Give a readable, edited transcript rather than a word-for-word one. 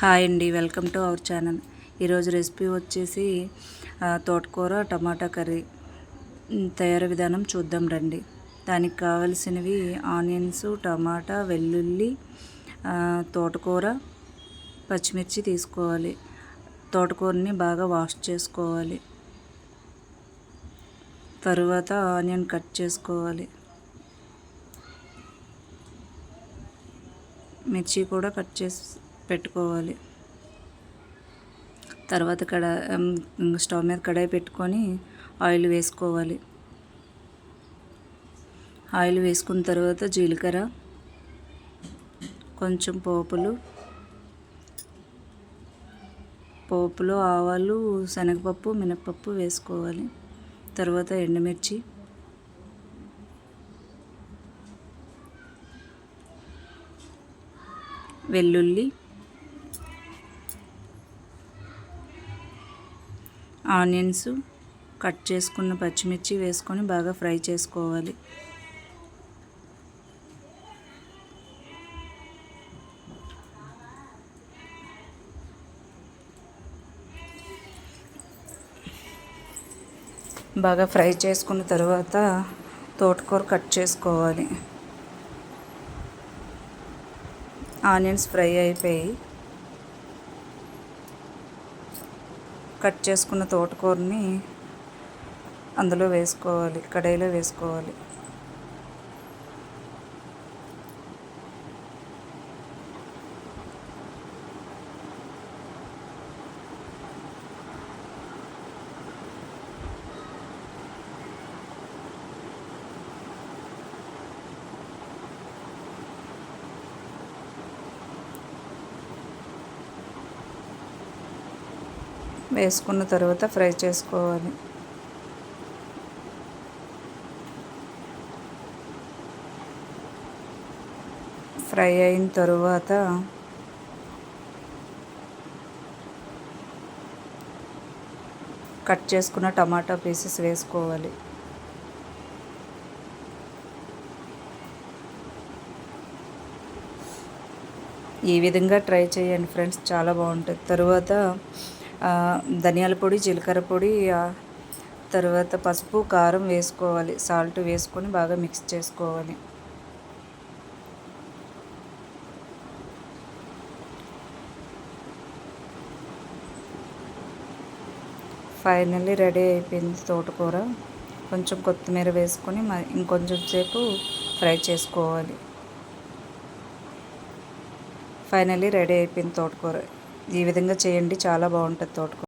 Hi అండి, welcome to our channel. ఈరోజు recipe వచ్చేసి తోటకూర టమాటా కర్రీ తయారీ విధానం చూద్దాం రండి. దానికి కావలసినవి ఆనియన్స్, టమాటా, వెల్లుల్లి, తోటకూర, పచ్చిమిర్చి తీసుకోవాలి. తోటకూరని బాగా వాష్ చేసుకోవాలి. తరువాత ఆనియన్ కట్ చేసుకోవాలి. మిర్చి కూడా కట్ చేసి పెట్టుకోవాలి. తర్వాత స్టవ్ మీద కడాయి పెట్టుకొని ఆయిల్ వేసుకోవాలి. ఆయిల్ వేసుకున్న తర్వాత జీలకర్ర, కొంచెం పోపులో ఆవాలు, శనగపప్పు, మినపప్పు వేసుకోవాలి. తర్వాత ఎండుమిర్చి, వెల్లుల్లి, ఆనియన్స్, కట్ చేసుకున్న పచ్చిమిర్చి వేసుకొని బాగా ఫ్రై చేసుకోవాలి. బాగా ఫ్రై చేసుకున్న తర్వాత తోటకూర కట్ చేసుకోవాలి. ఆనియన్స్ ఫ్రై అయిపోయి కట్ చేసుకున్న తోటకూరని అందులో వేసుకోవాలి, కడాయిలో వేసుకోవాలి. వేసుకున్న తర్వాత ఫ్రై చేసుకోవాలి. ఫ్రై అయిన తరువాత కట్ చేసుకున్న టమాటా పీసెస్ వేసుకోవాలి. ఈ విధంగా ట్రై చేయండి ఫ్రెండ్స్, చాలా బాగుంటుంది. తరువాత ధనియాల పొడి, జీలకర్ర పొడి, తర్వాత పసుపు, కారం వేసుకోవాలి. సాల్ట్ వేసుకొని బాగా మిక్స్ చేసుకోవాలి. ఫైనల్లీ రెడీ అయిపోయింది తోటకూర. కొంచెం కొత్తిమీర వేసుకొని ఇంకొంచెం సేపు ఫ్రై చేసుకోవాలి. ఫైనల్లీ రెడీ అయిపోయింది తోటకూర. ఈ విధంగా చేయండి, చాలా బాగుంటుంది తోటకూర.